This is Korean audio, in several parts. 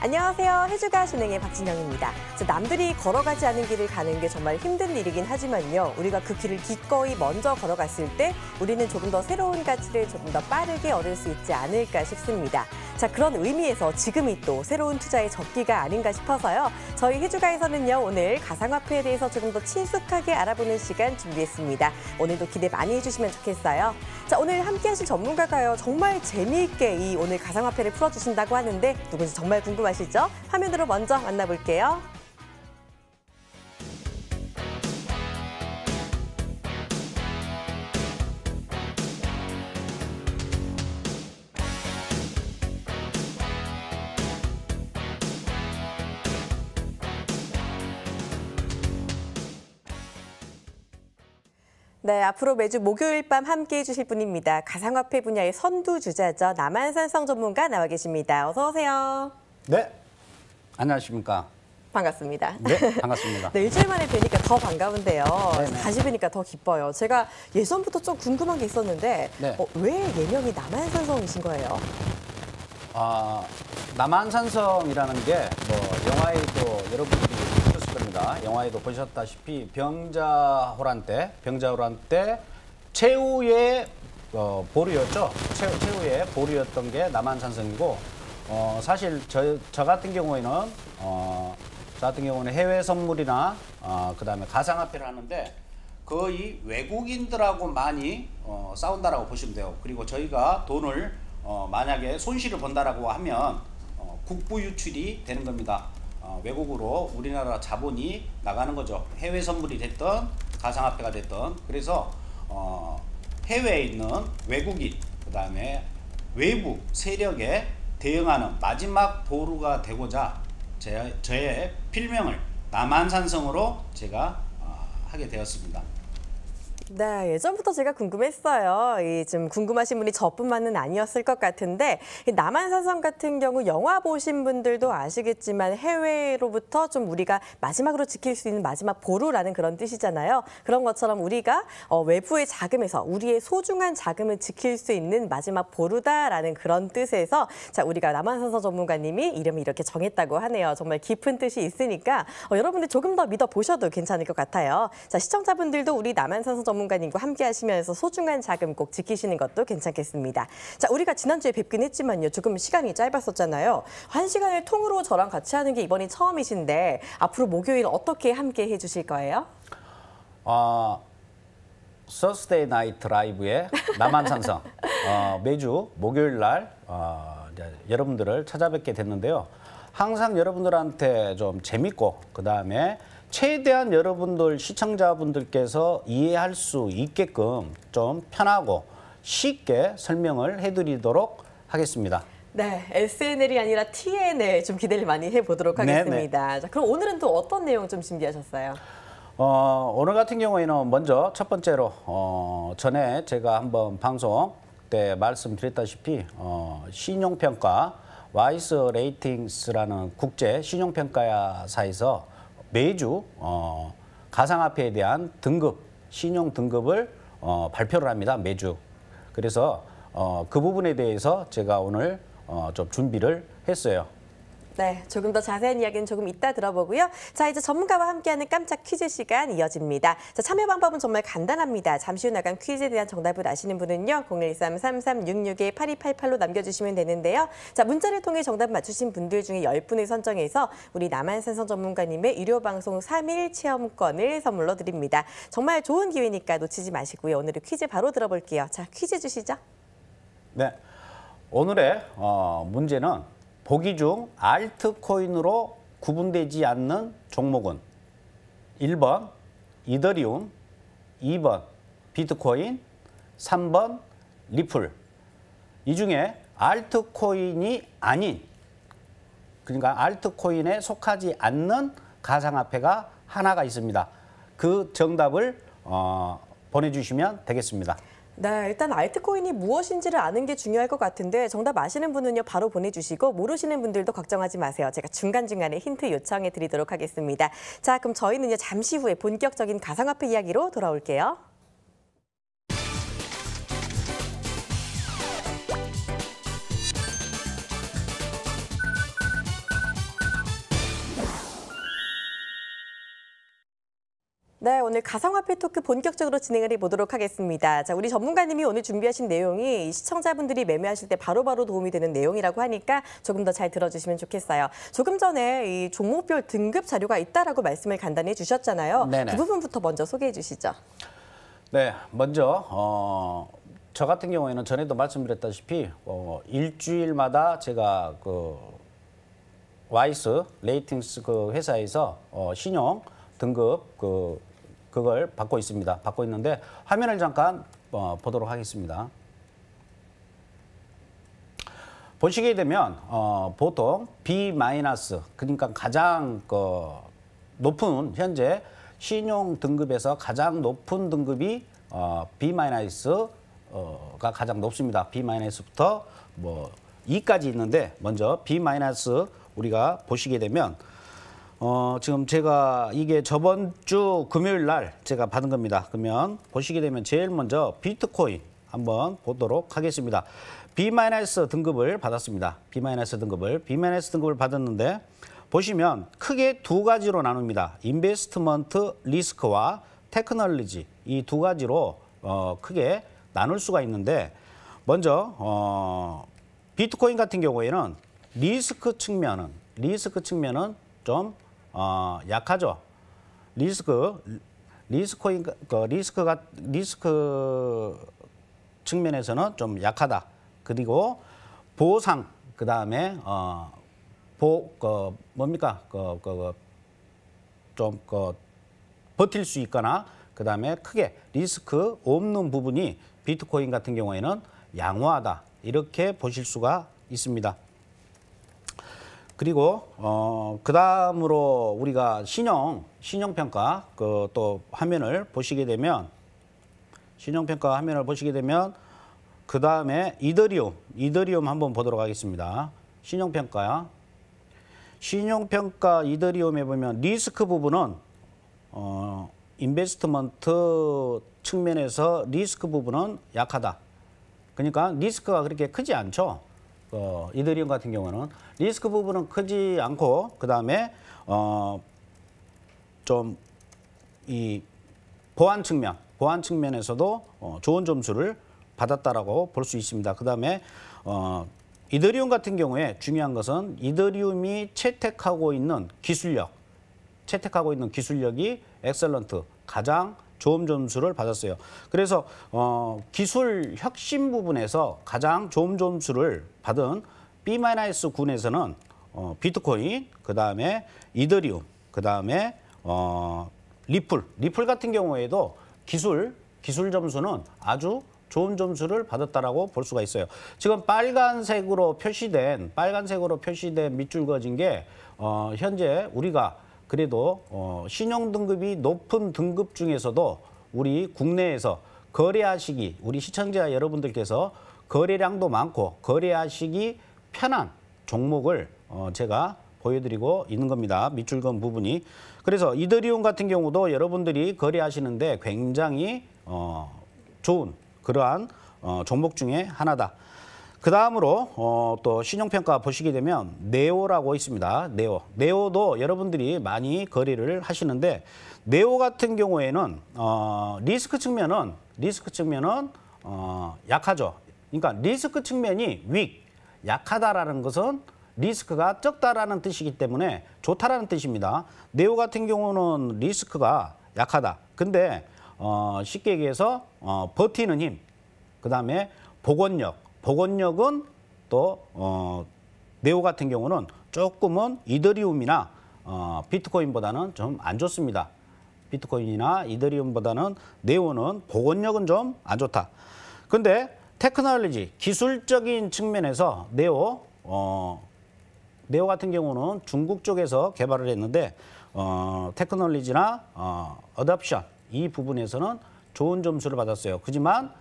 안녕하세요. 해주가 진행의 박진영입니다. 남들이 걸어가지 않은 길을 가는 게 정말 힘든 일이긴 하지만요. 우리가 그 길을 기꺼이 먼저 걸어갔을 때 우리는 조금 더 새로운 가치를 조금 더 빠르게 얻을 수 있지 않을까 싶습니다. 자, 그런 의미에서 지금이 또 새로운 투자의 적기가 아닌가 싶어서요. 저희 해주가에서는요, 오늘 가상화폐에 대해서 조금 더 친숙하게 알아보는 시간 준비했습니다. 오늘도 기대 많이 해주시면 좋겠어요. 자, 오늘 함께 하실 전문가가요, 정말 재미있게 이 오늘 가상화폐를 풀어주신다고 하는데 누군지 정말 궁금하시죠? 화면으로 먼저 만나볼게요. 네, 앞으로 매주 목요일 밤 함께해 주실 분입니다. 가상화폐 분야의 선두주자죠. 남한산성 전문가 나와 계십니다. 어서 오세요. 네, 안녕하십니까. 반갑습니다. 네, 반갑습니다. 네, 일주일 만에 뵈니까 더 반가운데요. 네네. 다시 뵈니까 더 기뻐요. 제가 예전부터 좀 궁금한 게 있었는데 네. 왜 예명이 남한산성이신 거예요? 남한산성이라는 게 뭐 영화에도 여러분들이 보셨을 겁니다. 영화에도 보셨다시피 병자호란 때 최후의 보루였죠. 최후의 보루였던 게 남한산성이고, 사실 저 같은 경우에는 해외 선물이나 그다음에 가상화폐를 하는데 거의 외국인들하고 많이 싸운다라고 보시면 돼요. 그리고 저희가 돈을 만약에 손실을 본다라고 하면 국부 유출이 되는 겁니다. 외국으로 우리나라 자본이 나가는 거죠. 해외 선물이 됐던 가상화폐가 됐던. 그래서 해외에 있는 외국인, 그다음에 외부 세력에 대응하는 마지막 보루가 되고자 저의 필명을 남한산성으로 제가 하게 되었습니다. 네, 예전부터 제가 궁금했어요. 좀 궁금하신 분이 저뿐만은 아니었을 것 같은데, 이 남한산성 같은 경우 영화 보신 분들도 아시겠지만 해외로부터 좀 우리가 마지막으로 지킬 수 있는 마지막 보루라는 그런 뜻이잖아요. 그런 것처럼 우리가 외부의 자금에서 우리의 소중한 자금을 지킬 수 있는 마지막 보루다라는 그런 뜻에서 자, 우리가 남한산성 전문가님이 이름을 이렇게 정했다고 하네요. 정말 깊은 뜻이 있으니까 여러분들 조금 더 믿어보셔도 괜찮을 것 같아요. 자, 시청자분들도 우리 남한산성 전문가님과 함께 하시면서 소중한 자금 꼭 지키시는 것도 괜찮겠습니다. 자, 우리가 지난주에 뵙긴 했지만요. 조금 시간이 짧았었잖아요. 1시간을 통으로 저랑 같이 하는 게 이번이 처음이신데 앞으로 목요일 어떻게 함께 해주실 거예요? 서스데이 나이트 라이브의 남한산성 매주 목요일 날 이제 여러분들을 찾아뵙게 됐는데요. 항상 여러분들한테 좀 재밌고 그다음에 최대한 여러분들 시청자분들께서 이해할 수 있게끔 좀 편하고 쉽게 설명을 해드리도록 하겠습니다. 네, SNL이 아니라 TNL 좀 기대를 많이 해보도록 하겠습니다. 자, 그럼 오늘은 또 어떤 내용 좀 준비하셨어요? 오늘 같은 경우에는 먼저 첫 번째로 전에 제가 한번 방송 때 말씀드렸다시피 신용평가 와이스 레이팅스라는 국제 신용평가사에서 매주 가상화폐에 대한 등급, 신용 등급을 발표를 합니다. 매주. 그래서 그 부분에 대해서 제가 오늘 좀 준비를 했어요. 네, 조금 더 자세한 이야기는 조금 이따 들어보고요. 자, 이제 전문가와 함께하는 깜짝 퀴즈 시간 이어집니다. 자, 참여 방법은 정말 간단합니다. 잠시 후 나간 퀴즈에 대한 정답을 아시는 분은요. 013-3366-8288로 남겨주시면 되는데요. 자, 문자를 통해 정답 맞추신 분들 중에 10분을 선정해서 우리 남한산성 전문가님의 유료 방송 3일 체험권을 선물로 드립니다. 정말 좋은 기회니까 놓치지 마시고요. 오늘의 퀴즈 바로 들어볼게요. 자, 퀴즈 주시죠. 네, 오늘의 문제는 보기 중 알트코인으로 구분되지 않는 종목은 1번 이더리움, 2번 비트코인, 3번 리플. 이 중에 알트코인이 아닌, 그러니까 알트코인에 속하지 않는 가상화폐가 하나가 있습니다. 그 정답을 보내주시면 되겠습니다. 네, 일단 알트코인이 무엇인지를 아는 게 중요할 것 같은데 정답 아시는 분은요 바로 보내주시고 모르시는 분들도 걱정하지 마세요. 제가 중간중간에 힌트 요청해 드리도록 하겠습니다. 자, 그럼 저희는요 잠시 후에 본격적인 가상화폐 이야기로 돌아올게요. 네, 오늘 가상화폐 토크 본격적으로 진행을 해보도록 하겠습니다. 자, 우리 전문가님이 오늘 준비하신 내용이 시청자분들이 매매하실 때 바로바로 도움이 되는 내용이라고 하니까 조금 더 잘 들어주시면 좋겠어요. 조금 전에 이 종목별 등급 자료가 있다라고 말씀을 간단히 해주셨잖아요. 네네. 그 부분부터 먼저 소개해 주시죠. 네, 먼저 저 같은 경우에는 전에도 말씀드렸다시피 일주일마다 제가 그 와이스 레이팅스 그 회사에서 신용 등급 그걸 받고 있습니다. 받고 있는데 화면을 잠깐 보도록 하겠습니다. 보시게 되면 보통 B- 그러니까 가장 높은 현재 신용 등급에서 가장 높은 등급이 B-가 가장 높습니다. B-부터 뭐 E까지 있는데 먼저 B- 우리가 보시게 되면 지금 제가 이게 저번 주 금요일 날 제가 받은 겁니다. 그러면 보시게 되면 제일 먼저 비트코인 한번 보도록 하겠습니다. B- 등급을 받았습니다. B-등급을 받았는데 보시면 크게 두 가지로 나눕니다. 인베스트먼트 리스크와 테크놀로지 이 두 가지로 크게 나눌 수가 있는데 먼저 비트코인 같은 경우에는 리스크 측면은 좀 약하죠. 리스크 측면에서는 좀 약하다. 그리고 보상 그다음에 뭡니까 좀 버틸 수 있거나 그다음에 크게 리스크 없는 부분이 비트코인 같은 경우에는 양호하다. 이렇게 보실 수가 있습니다. 그리고 그다음으로 우리가 신용평가 또 화면을 보시게 되면 신용평가 화면을 보시게 되면 그다음에 이더리움 한번 보도록 하겠습니다. 신용평가 이더리움에 보면 리스크 부분은 인베스트먼트 측면에서 리스크 부분은 약하다. 그러니까 리스크가 그렇게 크지 않죠. 이더리움 같은 경우는 리스크 부분은 크지 않고 그다음에 좀 이 보안 측면에서도 좋은 점수를 받았다라고 볼 수 있습니다. 그다음에 이더리움 같은 경우에 중요한 것은 이더리움이 채택하고 있는 기술력이 엑셀런트 가장 좋은 점수를 받았어요. 그래서 기술 혁신 부분에서 가장 좋은 점수를 받은 B-군에서는 비트코인, 그다음에 이더리움, 그다음에 리플 같은 경우에도 기술 점수는 아주 좋은 점수를 받았다라고 볼 수가 있어요. 지금 빨간색으로 표시된 밑줄 그어진 게 현재 우리가 그래도 신용 등급이 높은 등급 중에서도 우리 국내에서 거래하시기 우리 시청자 여러분들께서 거래량도 많고 거래하시기 편한 종목을 제가 보여드리고 있는 겁니다. 밑줄 그은 부분이. 그래서 이더리움 같은 경우도 여러분들이 거래하시는데 굉장히 좋은 그러한 종목 중에 하나다. 그 다음으로 또 신용평가 보시게 되면 네오라고 있습니다. 네오도 여러분들이 많이 거래를 하시는데 네오 같은 경우에는 리스크 측면은 약하죠. 그러니까 리스크 측면이 약하다라는 것은 리스크가 적다라는 뜻이기 때문에 좋다라는 뜻입니다. 네오 같은 경우는 리스크가 약하다. 근데 쉽게 얘기해서 버티는 힘, 그다음에 복원력은 또 네오 같은 경우는 조금은 이더리움이나 비트코인보다는 좀 안 좋습니다. 비트코인이나 이더리움보다는 네오는 복원력은 좀 안 좋다. 근데 테크놀로지, 기술적인 측면에서 네오 같은 경우는 중국 쪽에서 개발을 했는데 테크놀로지나 어답션 이 부분에서는 좋은 점수를 받았어요. 하지만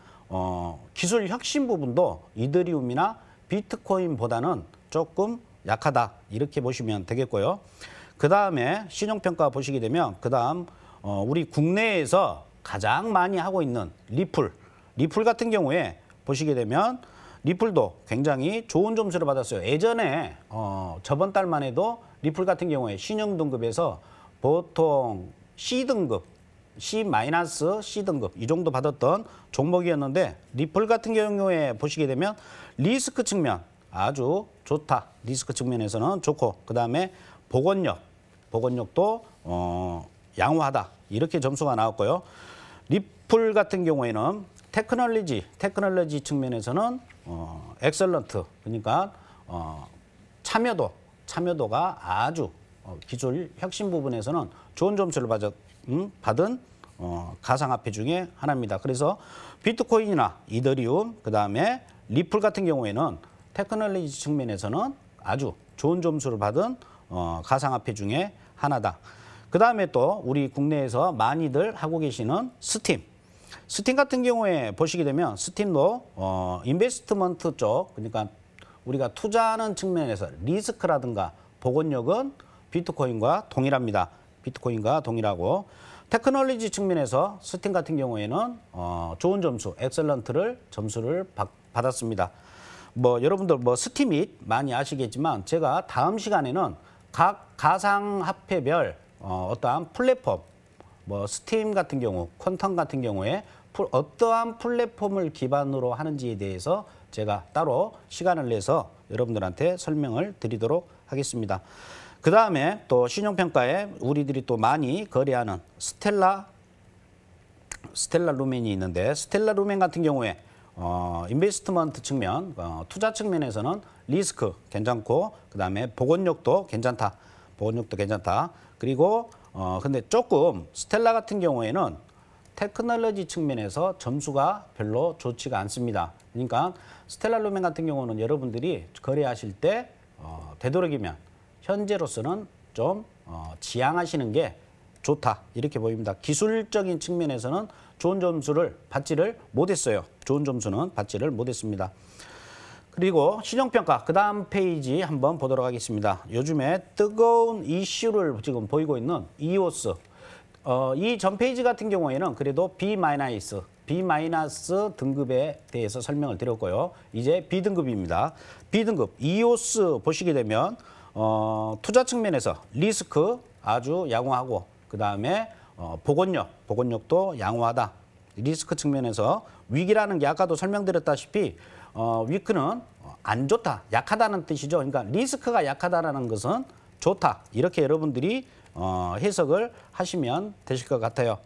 기술 혁신 부분도 이더리움이나 비트코인보다는 조금 약하다. 이렇게 보시면 되겠고요. 그 다음에 신용평가 보시게 되면 그 다음 우리 국내에서 가장 많이 하고 있는 리플 같은 경우에 보시게 되면 리플도 굉장히 좋은 점수를 받았어요. 예전에 저번 달만 해도 리플 같은 경우에 신용 등급에서 보통 C등급 C-, C등급 이 정도 받았던 종목이었는데 리플 같은 경우에 보시게 되면 리스크 측면 아주 좋다. 리스크 측면에서는 좋고 그다음에 복원력도 양호하다. 이렇게 점수가 나왔고요. 리플 같은 경우에는 테크놀로지 측면에서는 엑셀런트. 그러니까 참여도가 아주 기술 혁신 부분에서는 좋은 점수를 받은 가상화폐 중에 하나입니다. 그래서 비트코인이나 이더리움, 그다음에 리플 같은 경우에는 테크놀로지 측면에서는 아주 좋은 점수를 받은 가상화폐 중에 하나다. 그다음에 또 우리 국내에서 많이들 하고 계시는 스팀 같은 경우에 보시게 되면 스팀도 인베스트먼트 쪽, 그러니까 우리가 투자하는 측면에서 리스크라든가 복원력은 비트코인과 동일합니다. 비트코인과 동일하고 테크놀로지 측면에서 스팀 같은 경우에는 좋은 점수, 엑셀런트를 점수를 받았습니다. 여러분들 스팀잇 많이 아시겠지만 제가 다음 시간에는 각 가상화폐별 어떠한 플랫폼, 스팀 같은 경우, 퀀텀 같은 경우에 어떠한 플랫폼을 기반으로 하는지에 대해서 제가 따로 시간을 내서 여러분들한테 설명을 드리도록 하겠습니다. 그 다음에 또 신용평가에 우리들이 또 많이 거래하는 스텔라 루멘이 있는데 스텔라 루멘 같은 경우에 인베스트먼트 측면, 투자 측면에서는 리스크 괜찮고 그 다음에 복원력도 괜찮다. 그리고 근데 조금 스텔라 같은 경우에는 테크놀로지 측면에서 점수가 별로 좋지가 않습니다. 그러니까 스텔라 루멘 같은 경우는 여러분들이 거래하실 때 되도록이면 현재로서는 좀 지양하시는 게 좋다 이렇게 보입니다. 기술적인 측면에서는 좋은 점수를 받지를 못했어요. 좋은 점수는 받지를 못했습니다. 그리고 신용평가 그 다음 페이지 한번 보도록 하겠습니다. 요즘에 뜨거운 이슈를 지금 보이고 있는 이오스. 이 전 페이지 같은 경우에는 그래도 B- 등급에 대해서 설명을 드렸고요. 이제 B등급입니다. B등급 이오스 보시게 되면 투자 측면에서 리스크 아주 양호하고 그 다음에 복원력도 양호하다. 리스크 측면에서 위기라는 게 아까도 설명드렸다시피 위크는 안 좋다, 약하다는 뜻이죠. 그러니까 리스크가 약하다라는 것은 좋다. 이렇게 여러분들이 해석을 하시면 되실 것 같아요.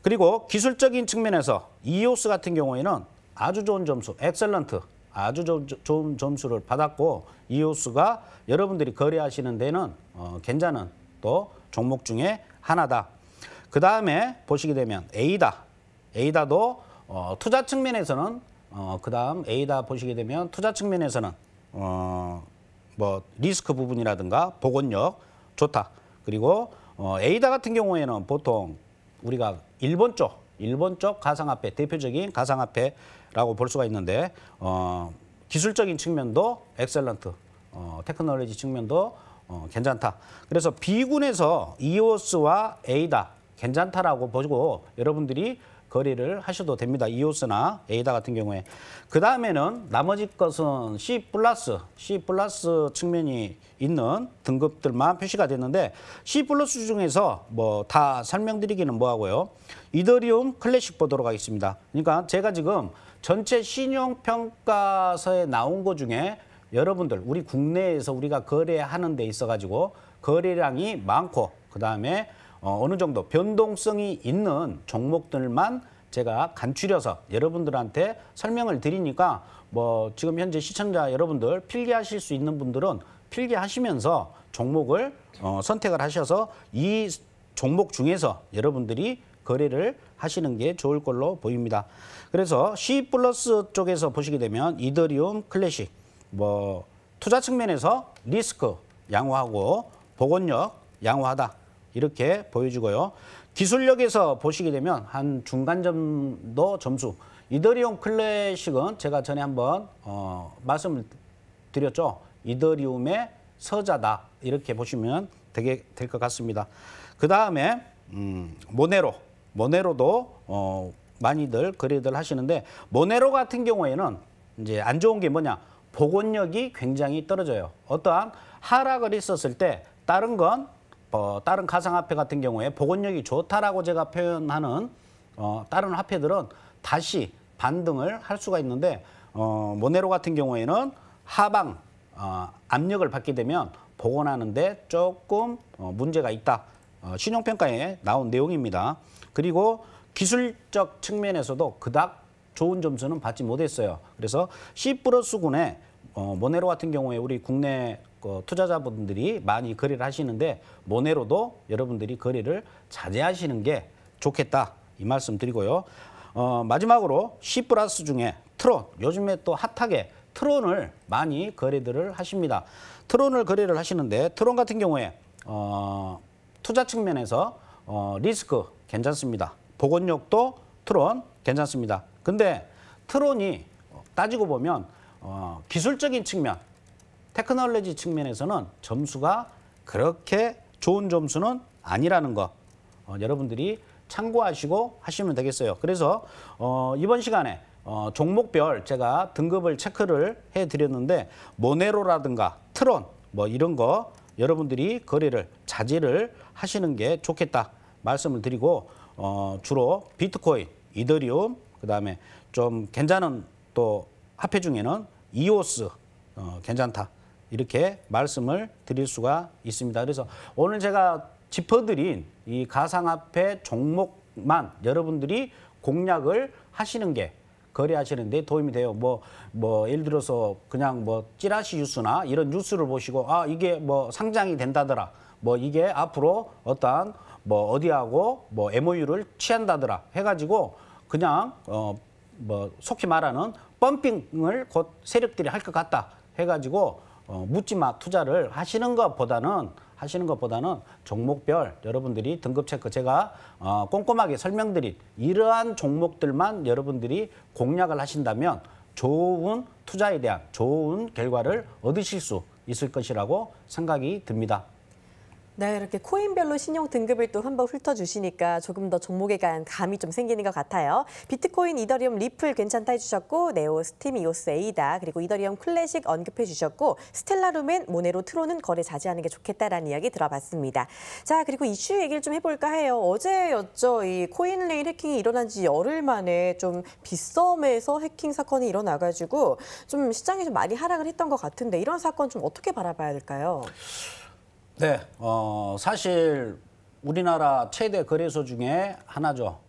그리고 기술적인 측면에서 이오스 같은 경우에는 아주 좋은 점수, 엑셀런트, 아주 좋은 점수를 받았고 이오스가 여러분들이 거래하시는 데는 괜찮은 또 종목 중에 하나다. 그 다음에 보시게 되면 에이다도 투자 측면에서는 그다음 에이다 보시게 되면 투자 측면에서는 리스크 부분이라든가 복원력 좋다. 그리고 에이다 같은 경우에는 보통 우리가 일본 쪽 가상화폐 대표적인 가상화폐라고 볼 수가 있는데 기술적인 측면도 엑셀런트, 테크놀로지 측면도 괜찮다. 그래서 B군에서 이오스와 에이다 괜찮다라고 보고 여러분들이 거래를 하셔도 됩니다. 이오스나 에이다 같은 경우에. 그 다음에는 나머지 것은 C+ 측면이 있는 등급들만 표시가 됐는데 C+ 중에서 다 설명드리기는 뭐하고요. 이더리움 클래식 보도록 하겠습니다. 그러니까 제가 지금 전체 신용평가서에 나온 것 중에 여러분들 우리 국내에서 우리가 거래하는 데 있어가지고 거래량이 많고 그 다음에 어느 정도 변동성이 있는 종목들만 제가 간추려서 여러분들한테 설명을 드리니까 지금 현재 시청자 여러분들 필기하실 수 있는 분들은 필기하시면서 종목을 선택을 하셔서 이 종목 중에서 여러분들이 거래를 하시는 게 좋을 걸로 보입니다. 그래서 C+ 쪽에서 보시게 되면 이더리움 클래식 투자 측면에서 리스크 양호하고 복원력 양호하다. 이렇게 보여주고요. 기술력에서 보시게 되면 한 중간 정도 점수. 이더리움 클래식은 제가 전에 한번 말씀을 드렸죠. 이더리움의 서자다. 이렇게 보시면 될 것 같습니다. 그 다음에 모네로도 많이들 거래들 하시는데 모네로 같은 경우에는 이제 안 좋은 게 뭐냐? 복원력이 굉장히 떨어져요. 어떠한 하락을 있었을 때 다른 건 다른 가상화폐 같은 경우에 복원력이 좋다라고 제가 표현하는 다른 화폐들은 다시 반등을 할 수가 있는데 모네로 같은 경우에는 하방 압력을 받게 되면 복원하는데 조금 문제가 있다. 신용평가에 나온 내용입니다. 그리고 기술적 측면에서도 그닥 좋은 점수는 받지 못했어요. 그래서 C+군의 모네로 같은 경우에 우리 국내 투자자분들이 많이 거래를 하시는데 모네로도 여러분들이 거래를 자제하시는 게 좋겠다. 이 말씀 드리고요. 마지막으로 C+ 중에 트론, 요즘에 또 핫하게 트론을 많이 거래들을 하십니다. 트론을 거래를 하시는데 트론 같은 경우에 투자 측면에서 리스크 괜찮습니다. 복원력도 트론 괜찮습니다. 근데 트론이 따지고 보면 기술적인 측면, 테크놀로지 측면에서는 점수가 그렇게 좋은 점수는 아니라는 거 여러분들이 참고하시고 하시면 되겠어요. 그래서 이번 시간에 종목별 제가 등급을 체크를 해드렸는데 모네로라든가 트론 뭐 이런 거 여러분들이 거래를 자제를 하시는 게 좋겠다 말씀을 드리고 주로 비트코인, 이더리움, 그다음에 좀 괜찮은 또 화폐 중에는 이오스 괜찮다 이렇게 말씀을 드릴 수가 있습니다. 그래서 오늘 제가 짚어드린 이 가상화폐 종목만 여러분들이 공략을 하시는 게 거래하시는데 도움이 돼요. 뭐 예를 들어서 그냥 뭐 찌라시 뉴스나 이런 뉴스를 보시고 이게 뭐 상장이 된다더라. 뭐 이게 앞으로 어떠한 뭐 어디하고 뭐 MOU를 취한다더라 해가지고 그냥 뭐 속히 말하는 펌핑을 곧 세력들이 할 것 같다 해가지고 묻지마 투자를 하시는 것보다는 종목별 여러분들이 등급 체크 제가 꼼꼼하게 설명드린 이러한 종목들만 여러분들이 공략을 하신다면 좋은 투자에 대한 좋은 결과를 얻으실 수 있을 것이라고 생각이 듭니다. 네, 이렇게 코인별로 신용 등급을 또 한번 훑어주시니까 조금 더 종목에 대한 감이 좀 생기는 것 같아요. 비트코인, 이더리움, 리플 괜찮다 해주셨고 네오, 스팀, 이오스, 에이다 그리고 이더리움 클래식 언급해 주셨고 스텔라루멘, 모네로, 트론은 거래 자제하는 게 좋겠다라는 이야기 들어봤습니다. 자, 그리고 이슈 얘기를 좀 해볼까 해요. 어제였죠. 이 코인레일 해킹이 일어난 지 열흘 만에 좀 빗썸에서 해킹 사건이 일어나가지고 좀 시장이 좀 많이 하락을 했던 것 같은데 이런 사건 좀 어떻게 바라봐야 될까요? 네, 사실 우리나라 최대 거래소 중에 하나죠.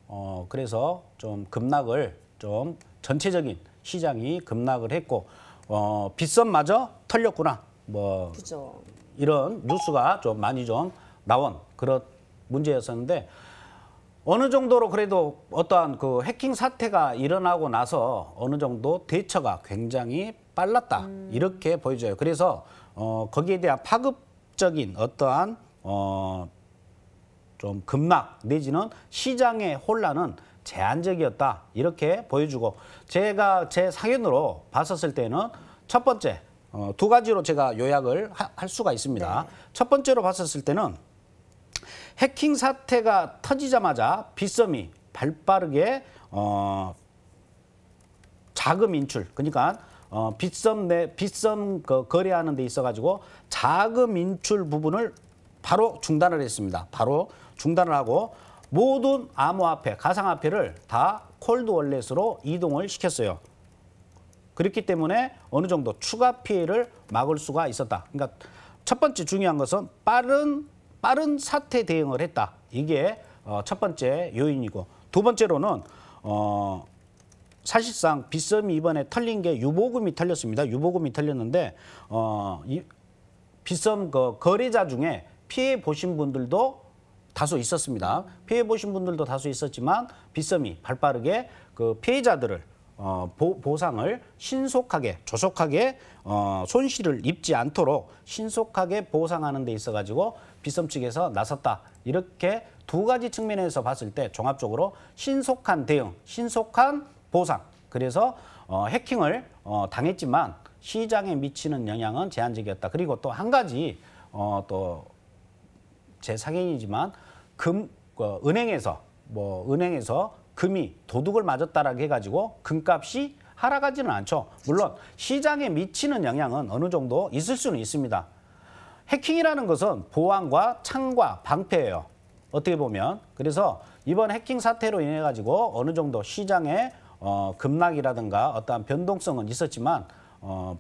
그래서 좀 급락을 좀 전체적인 시장이 급락을 했고 빗썸마저 털렸구나. 뭐 그죠. 이런 뉴스가 좀 많이 좀 나온 그런 문제였었는데 어느 정도로 그래도 어떠한 그 해킹 사태가 일어나고 나서 어느 정도 대처가 굉장히 빨랐다 이렇게 보여져요. 그래서 거기에 대한 파급적인 어떠한 좀 급락 내지는 시장의 혼란은 제한적이었다 이렇게 보여주고 제가 제 상견으로 봤었을 때는 첫 번째 두 가지로 제가 요약을 할 수가 있습니다. 네. 첫 번째로 봤었을 때는 해킹 사태가 터지자마자 빗썸이 발빠르게 자금 인출 그러니까 빗썸 거래하는 데 있어가지고 자금 인출 부분을 바로 중단을 했습니다. 바로 중단을 하고 모든 암호화폐, 가상화폐를 다 콜드월렛으로 이동을 시켰어요. 그렇기 때문에 어느 정도 추가 피해를 막을 수가 있었다. 그러니까 첫 번째 중요한 것은 빠른 사태 대응을 했다. 이게 첫 번째 요인이고 두 번째로는 사실상 빗썸이 이번에 털린 게 유보금이 털렸습니다. 유보금이 털렸는데 이 빗썸 거래자 중에 피해 보신 분들도 다수 있었습니다. 피해 보신 분들도 다수 있었지만 빗썸이 발빠르게 그 피해자들을 보상을 신속하게 조속하게 손실을 입지 않도록 신속하게 보상하는 데 있어가지고 빗썸 측에서 나섰다. 이렇게 두 가지 측면에서 봤을 때 종합적으로 신속한 대응, 신속한 보상. 그래서 해킹을 당했지만 시장에 미치는 영향은 제한적이었다. 그리고 또 한 가지 또 제 사견이지만 은행에서 금이 도둑을 맞았다라고 해가지고 금값이 하락하지는 않죠. 물론 시장에 미치는 영향은 어느 정도 있을 수는 있습니다. 해킹이라는 것은 보안과 창과 방패예요. 어떻게 보면. 그래서 이번 해킹 사태로 인해 가지고 어느 정도 시장의 급락이라든가 어떠한 변동성은 있었지만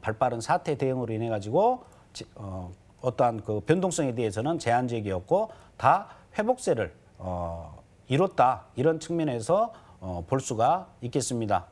발빠른 사태 대응으로 인해 가지고 어떠한 그 변동성에 대해서는 제한적이었고 다 회복세를 이뤘다 이런 측면에서 볼 수가 있겠습니다.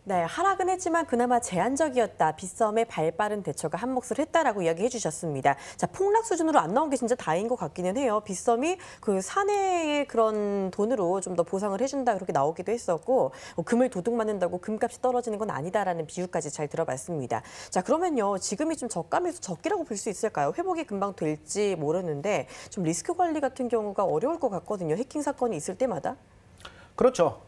네, 하락은 했지만 그나마 제한적이었다. 빗썸의 발빠른 대처가 한몫을 했다라고 이야기해 주셨습니다. 자, 폭락 수준으로 안 나온 게 진짜 다행인 것 같기는 해요. 빗썸이 그 사내의 그런 돈으로 좀 더 보상을 해준다 그렇게 나오기도 했었고 금을 도둑 맞는다고 금값이 떨어지는 건 아니다라는 비유까지 잘 들어봤습니다. 자, 그러면요. 지금이 좀 저가면서 적기라고 볼 수 있을까요? 회복이 금방 될지 모르는데 좀 리스크 관리 같은 경우가 어려울 것 같거든요. 해킹 사건이 있을 때마다. 그렇죠.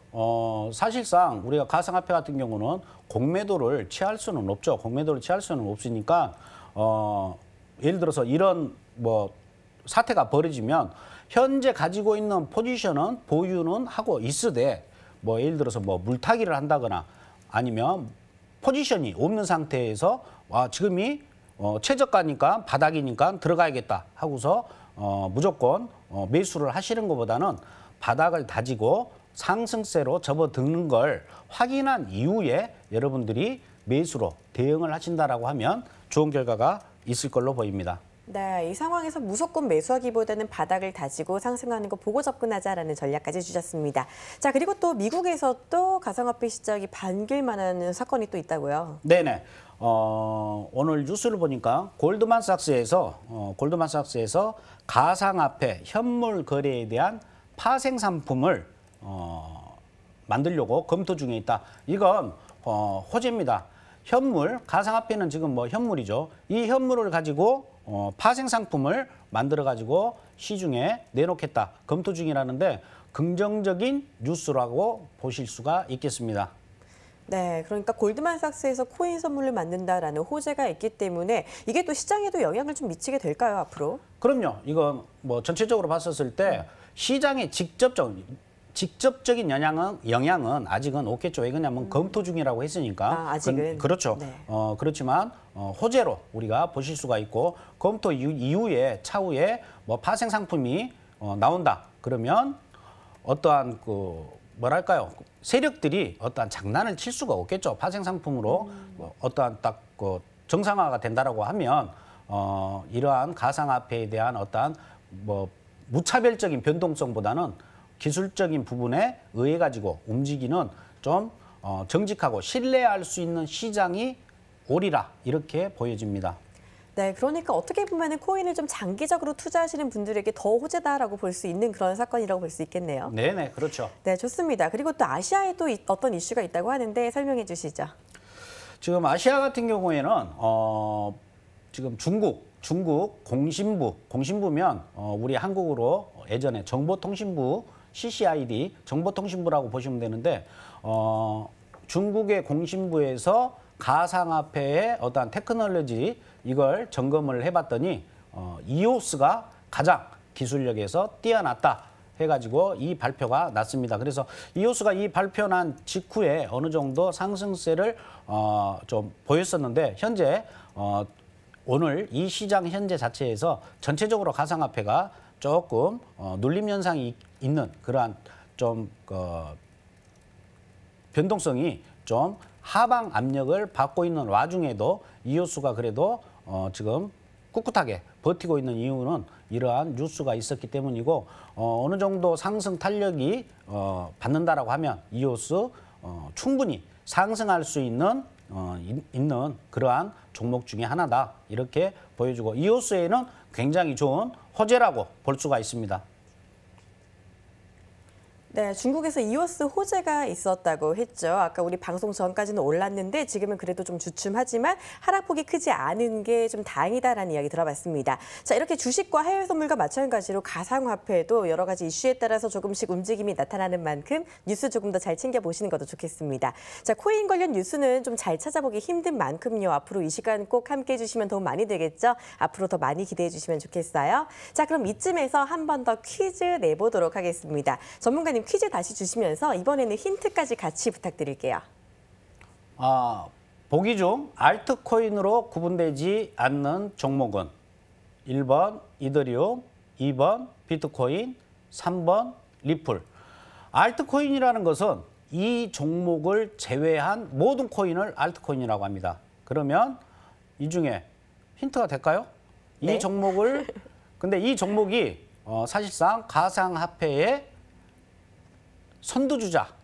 사실상 우리가 가상화폐 같은 경우는 공매도를 취할 수는 없죠. 공매도를 취할 수는 없으니까 예를 들어서 이런 뭐 사태가 벌어지면 현재 가지고 있는 포지션은 보유는 하고 있으되 뭐 예를 들어서 뭐 물타기를 한다거나 아니면 포지션이 없는 상태에서 지금이 최저가니까 바닥이니까 들어가야겠다 하고서 무조건 매수를 하시는 것보다는 바닥을 다지고 상승세로 접어드는 걸 확인한 이후에 여러분들이 매수로 대응을 하신다라고 하면 좋은 결과가 있을 걸로 보입니다. 네, 이 상황에서 무조건 매수하기보다는 바닥을 다지고 상승하는 거 보고 접근하자라는 전략까지 주셨습니다. 자, 그리고 또 미국에서 또 가상화폐 시장이 반길만한 사건이 또 있다고요. 네네. 오늘 뉴스를 보니까 골드만삭스에서 가상화폐 현물 거래에 대한 파생 상품을 만들려고 검토 중에 있다. 이건 호재입니다. 현물, 가상화폐는 지금 뭐 현물이죠. 이 현물을 가지고 파생 상품을 만들어 가지고 시중에 내놓겠다. 검토 중이라는데 긍정적인 뉴스라고 보실 수가 있겠습니다. 네, 그러니까 골드만삭스에서 코인 선물을 만든다라는 호재가 있기 때문에 이게 또 시장에도 영향을 좀 미치게 될까요, 앞으로? 그럼요. 이건 뭐 전체적으로 봤었을 때 시장에 직접적인 영향은 아직은 없겠죠. 왜 그러냐면 검토 중이라고 했으니까. 아직은. 그렇죠. 네. 그렇지만 호재로 우리가 보실 수가 있고 검토 이후에 차후에 뭐 파생 상품이 나온다. 그러면 어떠한 뭐랄까요? 세력들이 어떠한 장난을 칠 수가 없겠죠. 파생 상품으로 뭐 어떠한 딱 정상화가 된다라고 하면 이러한 가상화폐에 대한 어떠한 뭐 무차별적인 변동성보다는 기술적인 부분에 의해 가지고 움직이는 좀 정직하고 신뢰할 수 있는 시장이 오리라 이렇게 보여집니다. 네, 그러니까 어떻게 보면은 코인을 좀 장기적으로 투자하시는 분들에게 더 호재다라고 볼 수 있는 그런 사건이라고 볼 수 있겠네요. 네네, 그렇죠. 네, 좋습니다. 그리고 또 아시아에 또 어떤 이슈가 있다고 하는데 설명해 주시죠. 지금 아시아 같은 경우에는 지금 중국 공신부면 우리 한국으로 예전에 정보통신부 CCID 정보통신부라고 보시면 되는데 중국의 공신부에서 가상화폐의 어떠한 테크놀로지 이걸 점검을 해봤더니 이오스가 가장 기술력에서 뛰어났다 해가지고 이 발표가 났습니다. 그래서 이오스가 이 발표 난 직후에 어느 정도 상승세를 좀 보였었는데 현재 오늘 이 시장 현재 자체에서 전체적으로 가상화폐가 조금 눌림 현상이 있는 그러한 좀 변동성이 좀 하방 압력을 받고 있는 와중에도 이오스가 그래도 지금 꿋꿋하게 버티고 있는 이유는 이러한 뉴스가 있었기 때문이고 어느 정도 상승 탄력이 받는다라고 하면 이오스 충분히 상승할 수 있는 그러한 종목 중에 하나다 이렇게 보여주고 이오스에는 굉장히 좋은 호재라고 볼 수가 있습니다. 네, 중국에서 이오스 호재가 있었다고 했죠. 아까 우리 방송 전까지는 올랐는데 지금은 그래도 좀 주춤하지만 하락폭이 크지 않은 게 좀 다행이다라는 이야기 들어봤습니다. 자, 이렇게 주식과 해외 선물과 마찬가지로 가상화폐도 여러 가지 이슈에 따라서 조금씩 움직임이 나타나는 만큼 뉴스 조금 더 잘 챙겨보시는 것도 좋겠습니다. 자, 코인 관련 뉴스는 좀 잘 찾아보기 힘든 만큼요. 앞으로 이 시간 꼭 함께 해주시면 도움 많이 되겠죠. 앞으로 더 많이 기대해 주시면 좋겠어요. 자, 그럼 이쯤에서 한 번 더 퀴즈 내보도록 하겠습니다. 전문가님 퀴즈 다시 주시면서 이번에는 힌트까지 같이 부탁드릴게요. 보기 중 알트코인으로 구분되지 않는 종목은 1번 이더리움, 2번 비트코인, 3번 리플. 알트코인이라는 것은 이 종목을 제외한 모든 코인을 알트코인이라고 합니다. 그러면 이 중에 힌트가 될까요? 네. 이 종목을 근데 이 종목이 사실상 가상화폐의 선두주자.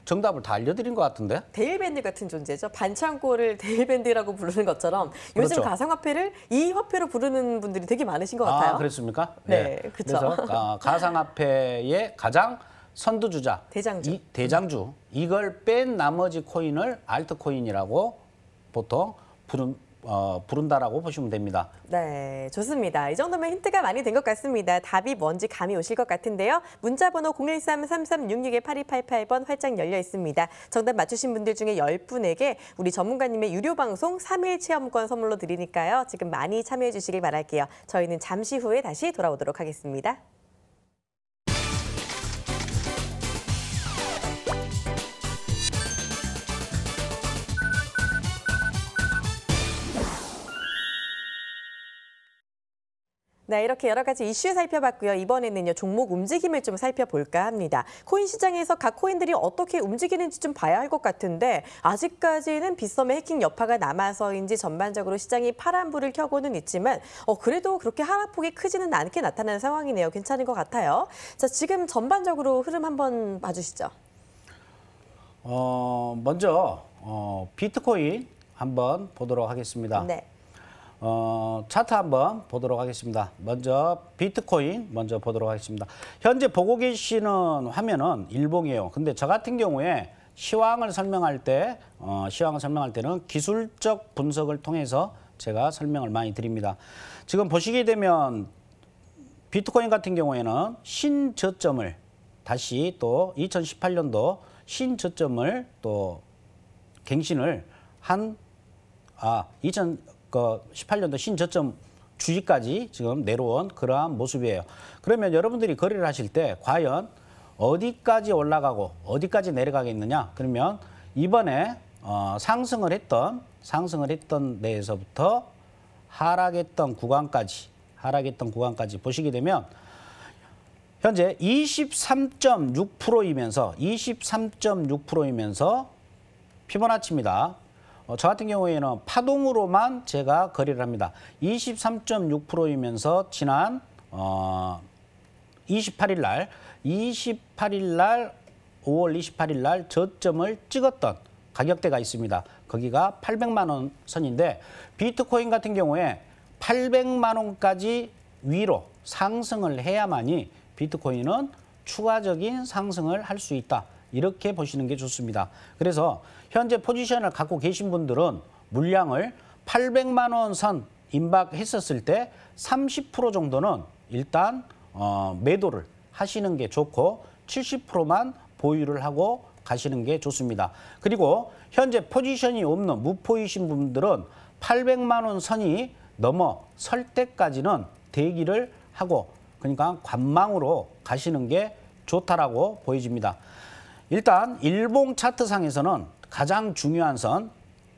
정답을 다 알려드린 것 같은데. 데일밴드 같은 존재죠. 반창고를 데일밴드라고 부르는 것처럼 요즘 그렇죠. 가상화폐를 이 화폐로 부르는 분들이 되게 많으신 것 같아요. 아, 그렇습니까? 네, 그쵸. 그래서 가상화폐의 가장 선두주자, 대장주. 대장주. 이걸 뺀 나머지 코인을 알트코인이라고 보통 부른다라고 보시면 됩니다. 네, 좋습니다. 이 정도면 힌트가 많이 된 것 같습니다. 답이 뭔지 감이 오실 것 같은데요. 문자번호 013-3366-8288번 활짝 열려 있습니다. 정답 맞추신 분들 중에 10분에게 우리 전문가님의 유료 방송 3일 체험권 선물로 드리니까요. 지금 많이 참여해 주시길 바랄게요. 저희는 잠시 후에 다시 돌아오도록 하겠습니다. 네, 이렇게 여러 가지 이슈 살펴봤고요. 이번에는요, 종목 움직임을 좀 살펴볼까 합니다. 코인 시장에서 각 코인들이 어떻게 움직이는지 좀 봐야 할 것 같은데 아직까지는 빗썸의 해킹 여파가 남아서인지 전반적으로 시장이 파란불을 켜고는 있지만 그래도 그렇게 하락폭이 크지는 않게 나타나는 상황이네요. 괜찮은 것 같아요. 자, 지금 전반적으로 흐름 한번 봐주시죠. 먼저 비트코인 한번 보도록 하겠습니다. 네. 차트 한번 보도록 하겠습니다. 먼저 비트코인 먼저 보도록 하겠습니다. 현재 보고 계시는 화면은 일봉이에요. 근데 저 같은 경우에 시황을 설명할 때는 기술적 분석을 통해서 제가 설명을 많이 드립니다. 지금 보시게 되면 비트코인 같은 경우에는 신저점을 다시 또 2018년도 신저점을 또 갱신을 한 2018년도 신저점 주기까지 지금 내려온 그러한 모습이에요. 그러면 여러분들이 거래를 하실 때 과연 어디까지 올라가고 어디까지 내려가겠느냐? 그러면 이번에 상승을 했던 데에서부터 하락했던 구간까지 보시게 되면 현재 23.6%이면서 피보나치입니다. 저 같은 경우에는 파동으로만 제가 거래를 합니다. 23.6%이면서 지난 28일 날 5월 28일 날 저점을 찍었던 가격대가 있습니다. 거기가 800만 원 선인데 비트코인 같은 경우에 800만 원까지 위로 상승을 해야만이 비트코인은 추가적인 상승을 할 수 있다. 이렇게 보시는 게 좋습니다. 그래서 현재 포지션을 갖고 계신 분들은 물량을 800만 원 선 임박했었을 때 30% 정도는 일단 매도를 하시는 게 좋고 70%만 보유를 하고 가시는 게 좋습니다. 그리고 현재 포지션이 없는 무포이신 분들은 800만 원 선이 넘어설 때까지는 대기를 하고 그러니까 관망으로 가시는 게 좋다라고 보여집니다. 일단 일봉 차트상에서는 가장 중요한 선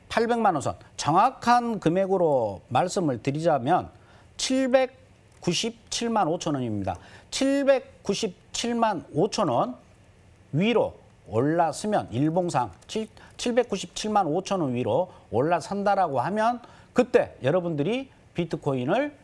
800만 원 선, 정확한 금액으로 말씀을 드리자면 797만 5천 원입니다. 797만 5천 원 위로 올라서면 일봉상 797만 5천 원 위로 올라선다라고 하면 그때 여러분들이 비트코인을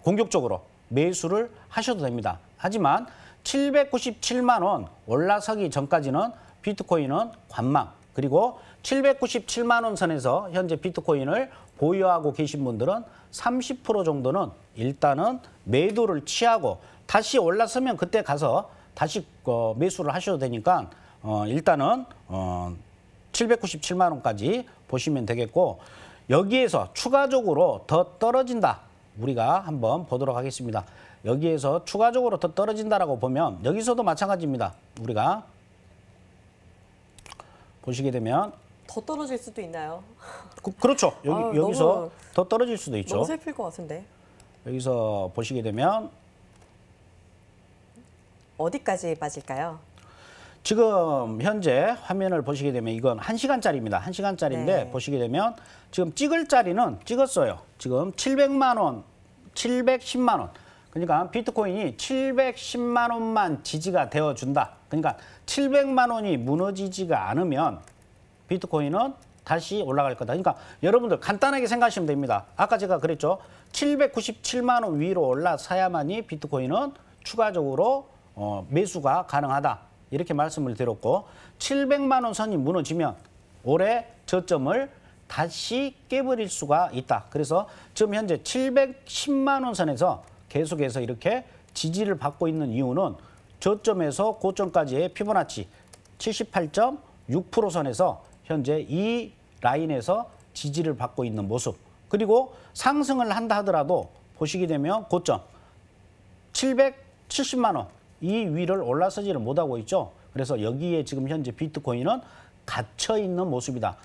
공격적으로 매수를 하셔도 됩니다. 하지만 797만 원 올라서기 전까지는 비트코인은 관망, 그리고 797만 원 선에서 현재 비트코인을 보유하고 계신 분들은 30% 정도는 일단은 매도를 취하고 다시 올라서면 그때 가서 다시 매수를 하셔도 되니까 일단은 797만 원까지 보시면 되겠고, 여기에서 추가적으로 더 떨어진다. 우리가 한번 보도록 하겠습니다. 여기에서 추가적으로 더 떨어진다라고 보면 여기서도 마찬가지입니다. 우리가 보시게 되면 더 떨어질 수도 있나요? 그렇죠. 여기서 너무, 더 떨어질 수도 있죠. 너무 슬플 것 같은데. 여기서 보시게 되면 어디까지 빠질까요? 지금 현재 화면을 보시게 되면 이건 1시간짜리입니다. 1시간짜리인데 네. 보시게 되면 지금 찍을 자리는 찍었어요. 지금 700만 원 710만 원. 그러니까 비트코인이 710만 원만 지지가 되어준다. 그러니까 700만 원이 무너지지가 않으면 비트코인은 다시 올라갈 거다. 그러니까 여러분들 간단하게 생각하시면 됩니다. 아까 제가 그랬죠. 797만 원 위로 올라서야만이 비트코인은 추가적으로 매수가 가능하다. 이렇게 말씀을 드렸고 700만 원 선이 무너지면 올해 저점을 다시 깨버릴 수가 있다. 그래서 지금 현재 710만 원 선에서 계속해서 이렇게 지지를 받고 있는 이유는 저점에서 고점까지의 피보나치 78.6% 선에서 현재 이 라인에서 지지를 받고 있는 모습. 그리고 상승을 한다 하더라도 보시게 되면 고점 770만 원 이 위를 올라서지를 못하고 있죠. 그래서 여기에 지금 현재 비트코인은 갇혀 있는 모습이다.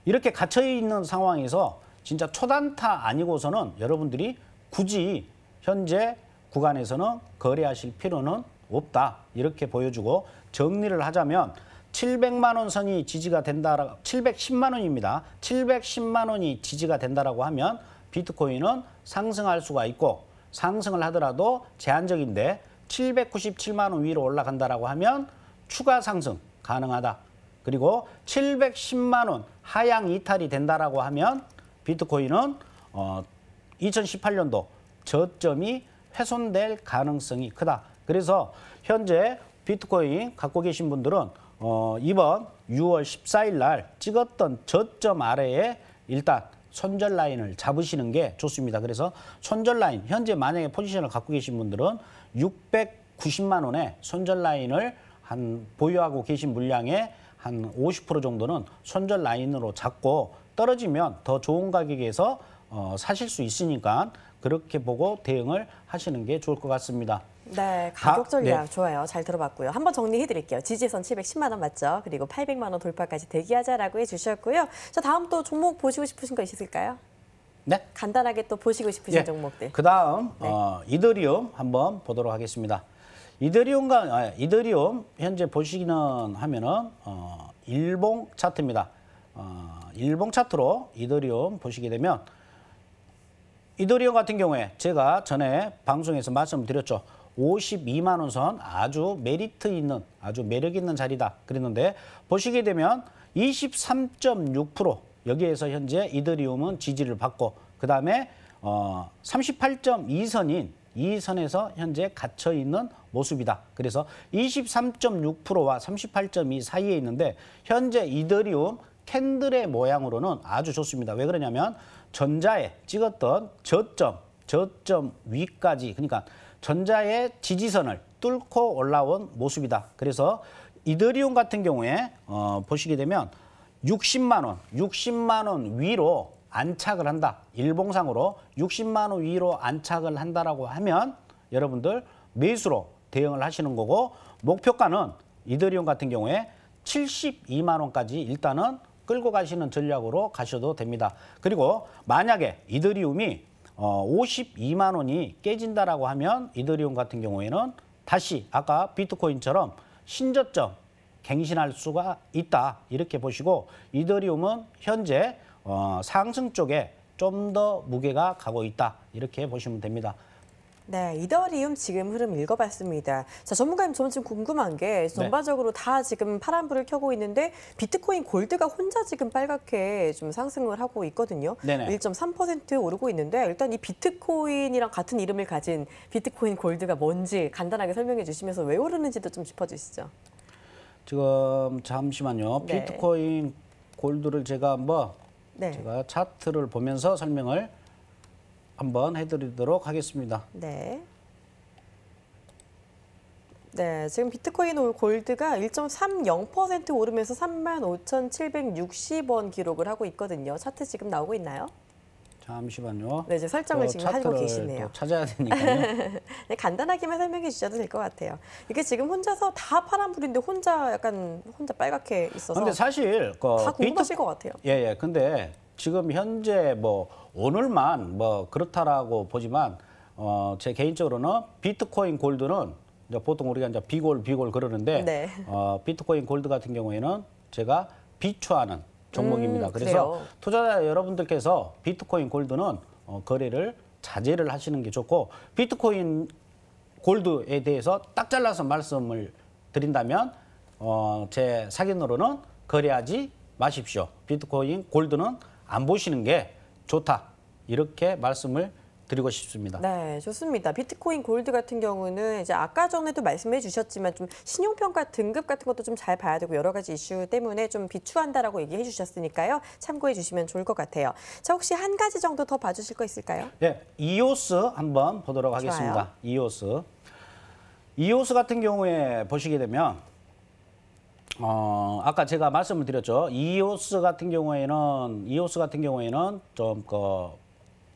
이렇게 갇혀 있는 상황에서 진짜 초단타 아니고서는 여러분들이 굳이 현재 구간에서는 거래하실 필요는 없다. 이렇게 보여주고 정리를 하자면 700만 원 선이 지지가 된다. 710만 원입니다. 710만 원이 지지가 된다라고 하면 비트코인은 상승할 수가 있고 상승을 하더라도 제한적인데 797만 원 위로 올라간다라고 하면 추가 상승 가능하다. 그리고 710만 원 하향 이탈이 된다라고 하면 비트코인은 2018년도 저점이 훼손될 가능성이 크다. 그래서 현재 비트코인 갖고 계신 분들은 이번 6월 14일 날 찍었던 저점 아래에 일단 손절 라인을 잡으시는 게 좋습니다. 그래서 손절 라인, 현재 만약에 포지션을 갖고 계신 분들은 690만 원에 손절 라인을 보유하고 계신 물량의 한 50% 정도는 손절 라인으로 잡고 떨어지면 더 좋은 가격에서 사실 수 있으니까 그렇게 보고 대응을 하시는 게 좋을 것 같습니다. 네, 가격 전략 네. 좋아요. 잘 들어봤고요. 한번 정리해드릴게요. 지지선 710만 원 맞죠? 그리고 800만 원 돌파까지 대기하자라고 해주셨고요. 자, 다음 또 종목 보시고 싶으신 거 있으실까요? 네. 간단하게 또 보시고 싶으신 종목들. 그다음 네. 이더리움 한번 보도록 하겠습니다. 이더리움 현재 보시기는 하면은 일봉 차트입니다. 일봉 차트로 이더리움 보시게 되면 이더리움 같은 경우에 제가 전에 방송에서 말씀드렸죠. 52만 원 선 아주 메리트 있는 아주 매력 있는 자리다 그랬는데 보시게 되면 23.6% 여기에서 현재 이더리움은 지지를 받고 그다음에 38.2선인 이 선에서 현재 갇혀 있는 모습이다. 그래서 23.6%와 38.2 사이에 있는데 현재 이더리움 캔들의 모양으로는 아주 좋습니다. 왜 그러냐면 전자에 찍었던 저점 위까지 그러니까 전자의 지지선을 뚫고 올라온 모습이다. 그래서 이더리움 같은 경우에 보시게 되면 60만 원 위로 안착을 한다. 일봉상으로 60만 원 위로 안착을 한다라고 하면 여러분들 매수로 대응을 하시는 거고 목표가는 이더리움 같은 경우에 72만 원까지 일단은 끌고 가시는 전략으로 가셔도 됩니다. 그리고 만약에 이더리움이 52만 원이 깨진다라고 하면 이더리움 같은 경우에는 다시 아까 비트코인처럼 신저점 갱신할 수가 있다. 이렇게 보시고 이더리움은 현재 상승 쪽에 좀 더 무게가 가고 있다. 이렇게 보시면 됩니다. 네, 이더리움 지금 흐름 읽어봤습니다. 자, 전문가님, 저는 지금 궁금한 게 전반적으로 다 지금 파란불을 켜고 있는데 비트코인 골드가 혼자 지금 빨갛게 좀 상승을 하고 있거든요. 네네. 1.3% 오르고 있는데 일단 이 비트코인이랑 같은 이름을 가진 비트코인 골드가 뭔지 간단하게 설명해 주시면서 왜 오르는지도 좀 짚어주시죠. 지금 잠시만요. 네. 비트코인 골드를 제가 한번 제가 차트를 보면서 설명을 한번 해드리도록 하겠습니다. 네. 네, 지금 비트코인 골드가 1.30% 오르면서 35,760원 기록을 하고 있거든요. 차트 지금 나오고 있나요? 잠시만요. 네, 이제 설정을 지금 하고 계시네요. 또 찾아야 되니까요. 네, 간단하게만 설명해 주셔도 될 것 같아요. 이게 지금 혼자서 다 파란불인데 혼자 빨갛게 있어서 근데 사실 다 궁금하실 것 같아요. 예. 근데 지금 현재 뭐 오늘만 뭐 그렇다라고 보지만 제 개인적으로는 비트코인 골드는 이제 보통 우리가 이제 비골 그러는데 네. 비트코인 골드 같은 경우에는 제가 비추하는 종목입니다. 그래서 그래요? 투자자 여러분들께서 비트코인 골드는 거래를 자제를 하시는 게 좋고 비트코인 골드에 대해서 딱 잘라서 말씀을 드린다면 제 사견으로는 거래하지 마십시오. 비트코인 골드는 안 보시는 게 좋다. 이렇게 말씀을 드리고 싶습니다. 네, 좋습니다. 비트코인 골드 같은 경우는 이제 아까 전에도 말씀해 주셨지만 좀 신용평가 등급 같은 것도 좀 잘 봐야 되고 여러 가지 이슈 때문에 좀 비추한다라고 얘기해 주셨으니까요. 참고해 주시면 좋을 것 같아요. 자, 혹시 한 가지 정도 더 봐주실 거 있을까요? 네, 이오스 한번 보도록 하겠습니다. 좋아요. 이오스 같은 경우에 보시게 되면 아까 제가 말씀을 드렸죠. 이오스 같은 경우에는 좀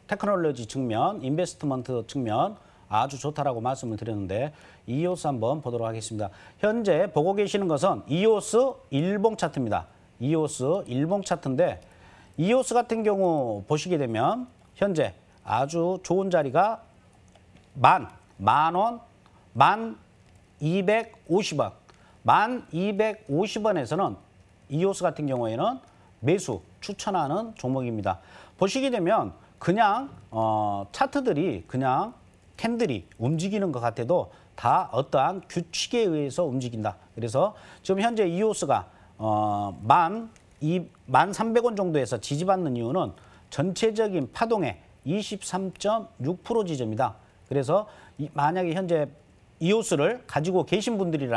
테크놀로지 측면, 인베스트먼트 측면 아주 좋다라고 말씀을 드렸는데 이오스 한번 보도록 하겠습니다. 현재 보고 계시는 것은 이오스 일봉 차트입니다. 이오스 일봉 차트인데 이오스 같은 경우 보시게 되면 현재 아주 좋은 자리가 만 원, 1,250원. 1,250원에서는 이오스 같은 경우에는 매수 추천하는 종목입니다. 보시게 되면 그냥 차트들이 그냥 캔들이 움직이는 것 같아도 다 어떠한 규칙에 의해서 움직인다. 그래서 지금 현재 이오스가 1,300원 정도에서 지지받는 이유는 전체적인 파동의 23.6% 지점이다. 그래서 만약에 현재 이오스를 가지고 계신 분들은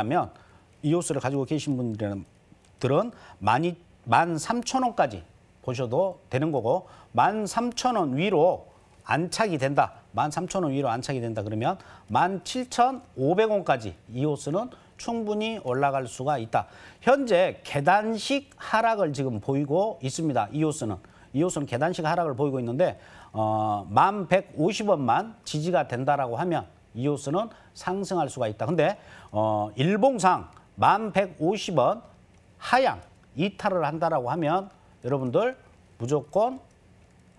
13,000원까지 보셔도 되는 거고 13,000원 위로 안착이 된다. 13,000원 위로 안착이 된다. 그러면 17,500원까지 이오스는 충분히 올라갈 수가 있다. 현재 계단식 하락을 지금 보이고 있습니다. 이오스는 계단식 하락을 보이고 있는데 1,150원만 지지가 된다라고 하면 이오스는 상승할 수가 있다. 근데 일봉상 1,150원 하향 이탈을 한다라고 하면 여러분들 무조건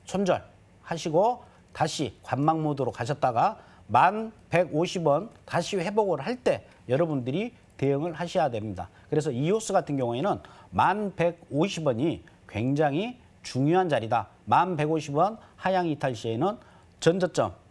손절하시고 다시 관망 모드로 가셨다가 1,150원 다시 회복을 할 때 여러분들이 대응을 하셔야 됩니다. 그래서 이오스 같은 경우에는 1,150원이 굉장히 중요한 자리다. 1,150원 하향 이탈 시에는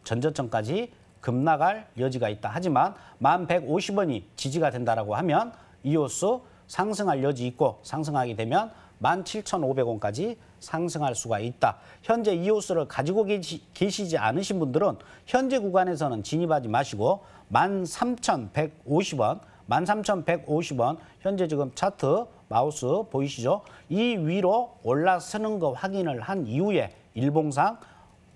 전저점까지 급락할 여지가 있다. 하지만 1,150원이 지지가 된다라고 하면 이오스 상승할 여지 있고 상승하게 되면 17,500원까지 상승할 수가 있다. 현재 이오스를 가지고 계시지 않으신 분들은 현재 구간에서는 진입하지 마시고 13,150원 현재 지금 차트 마우스 보이시죠? 이 위로 올라서는 거 확인을 한 이후에 일봉상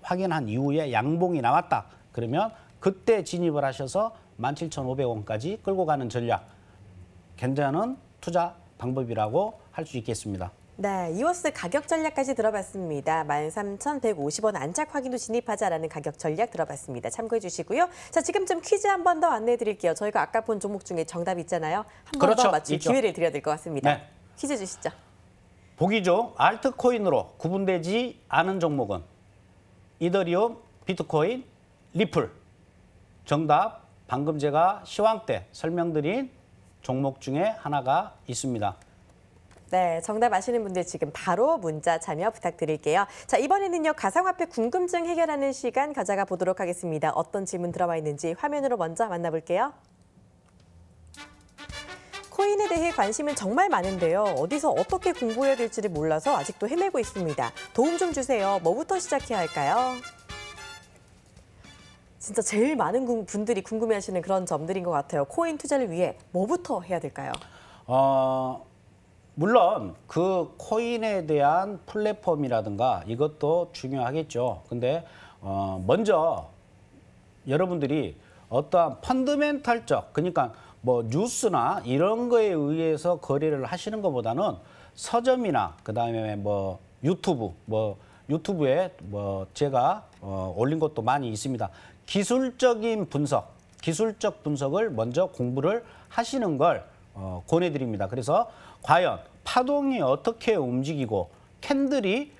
확인한 이후에 양봉이 나왔다. 그러면 그때 진입을 하셔서 17,500원까지 끌고 가는 전략 괜찮은 투자 방법이라고 할 수 있겠습니다. 네, 이오스 가격 전략까지 들어봤습니다. 13,150원 안착 확인도 진입하자라는 가격 전략 들어봤습니다. 참고해 주시고요. 자, 지금쯤 퀴즈 한 번 더 안내해 드릴게요. 저희가 아까 본 종목 중에 정답 있잖아요. 한 번 더 그렇죠, 맞출 있죠. 기회를 드려야 될 것 같습니다. 네. 퀴즈 주시죠. 보기죠. 알트코인으로 구분되지 않은 종목은 이더리움, 비트코인, 리플. 정답 방금 제가 시황 때 설명드린 종목 중에 하나가 있습니다. 네, 정답 아시는 분들 지금 바로 문자 참여 부탁드릴게요. 자, 이번에는요, 가상화폐 궁금증 해결하는 시간 가져가 보도록 하겠습니다. 어떤 질문 들어와 있는지 화면으로 먼저 만나볼게요. 코인에 대해 관심은 정말 많은데요. 어디서 어떻게 공부해야 될지를 몰라서 아직도 헤매고 있습니다. 도움 좀 주세요. 뭐부터 시작해야 할까요? 진짜 제일 많은 분들이 궁금해하시는 그런 점들인 것 같아요. 코인 투자를 위해 뭐부터 해야 될까요? 물론 그 코인에 대한 플랫폼이라든가 이것도 중요하겠죠. 근데 먼저 여러분들이 어떠한 펀더멘탈적 그러니까 뭐 뉴스나 이런 거에 의해서 거래를 하시는 것보다는 서점이나 그다음에 뭐 유튜브에 뭐 제가 올린 것도 많이 있습니다. 기술적 분석을 먼저 공부를 하시는 걸 권해드립니다. 그래서 과연 파동이 어떻게 움직이고 캔들이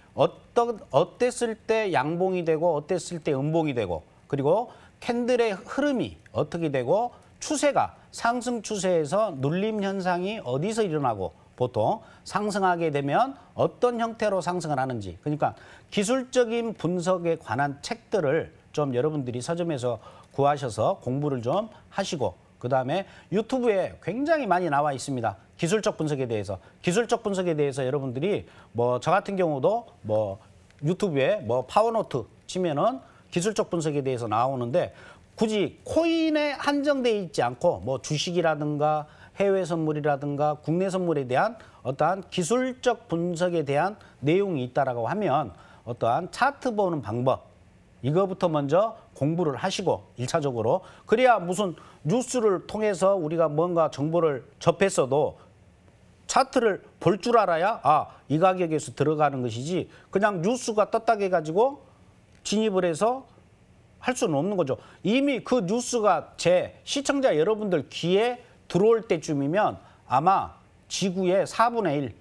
어땠을 때 양봉이 되고 어땠을 때 음봉이 되고 그리고 캔들의 흐름이 어떻게 되고 추세가 상승 추세에서 눌림 현상이 어디서 일어나고 보통 상승하게 되면 어떤 형태로 상승을 하는지 그러니까 기술적인 분석에 관한 책들을 좀 여러분들이 서점에서 구하셔서 공부를 좀 하시고 그다음에 유튜브에 굉장히 많이 나와 있습니다. 기술적 분석에 대해서. 기술적 분석에 대해서 여러분들이 뭐 저 같은 경우도 뭐 유튜브에 뭐 파워노트 치면은 기술적 분석에 대해서 나오는데 굳이 코인에 한정돼 있지 않고 뭐 주식이라든가 해외 선물이라든가 국내 선물에 대한 어떠한 기술적 분석에 대한 내용이 있다라고 하면 어떠한 차트 보는 방법 이거부터 먼저 공부를 하시고 일차적으로 그래야 무슨 뉴스를 통해서 우리가 뭔가 정보를 접했어도 차트를 볼 줄 알아야 이 가격에서 들어가는 것이지 그냥 뉴스가 떴다고 해가지고 진입을 해서 할 수는 없는 거죠. 이미 그 뉴스가 제 시청자 여러분들 귀에 들어올 때쯤이면 아마 지구의 4분의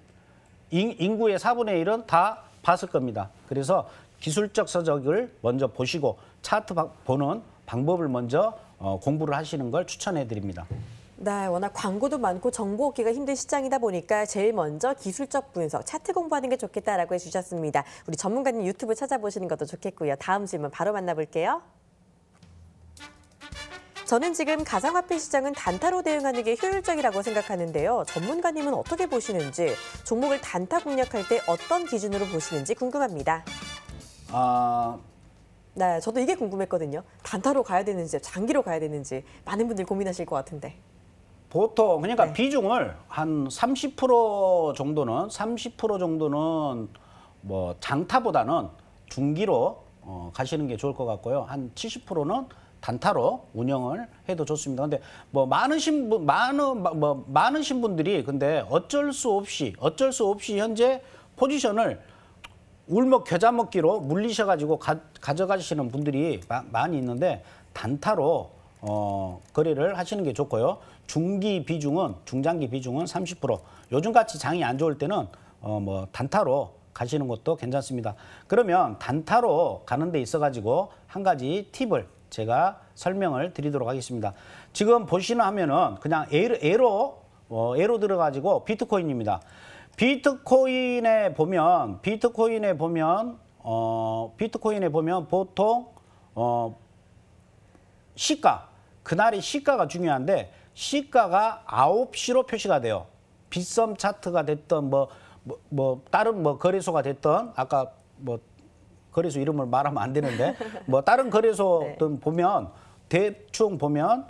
1, 인구의 4분의 1은 다 봤을 겁니다. 그래서 기술적 서적을 먼저 보시고 차트 보는 방법을 먼저 공부를 하시는 걸 추천해 드립니다. 네, 워낙 광고도 많고 정보 얻기가 힘든 시장이다 보니까 제일 먼저 기술적 분석, 차트 공부하는 게 좋겠다라고 해주셨습니다. 우리 전문가님 유튜브 찾아보시는 것도 좋겠고요. 다음 질문 바로 만나볼게요. 저는 지금 가상화폐 시장은 단타로 대응하는 게 효율적이라고 생각하는데요. 전문가님은 어떻게 보시는지, 종목을 단타 공략할 때 어떤 기준으로 보시는지 궁금합니다. 네, 저도 이게 궁금했거든요. 단타로 가야 되는지, 장기로 가야 되는지 많은 분들이 고민하실 것 같은데. 보통 그러니까 네. 비중을 한 30% 정도는 뭐 장타보다는 중기로 가시는 게 좋을 것 같고요. 한 70%는 단타로 운영을 해도 좋습니다. 근데 뭐 많으신 분들이 근데 어쩔 수 없이 현재 포지션을 울먹 겨자 먹기로 물리셔가지고 가져가시는 분들이 많이 있는데 단타로 거래를 하시는 게 좋고요. 중장기 비중은 30%. 요즘같이 장이 안 좋을 때는 뭐 단타로 가시는 것도 괜찮습니다. 그러면 단타로 가는 데 있어가지고 한 가지 팁을 제가 설명을 드리도록 하겠습니다. 지금 보시는 화면은 그냥 에로 들어가지고 비트코인입니다. 비트코인에 보면 보통 시가 그날의 시가가 중요한데 시가가 9시로 표시가 돼요. 빗썸 차트가 됐던 다른 거래소가 됐던 아까 거래소 이름을 말하면 안 되는데 다른 거래소든 네. 보면 대충 보면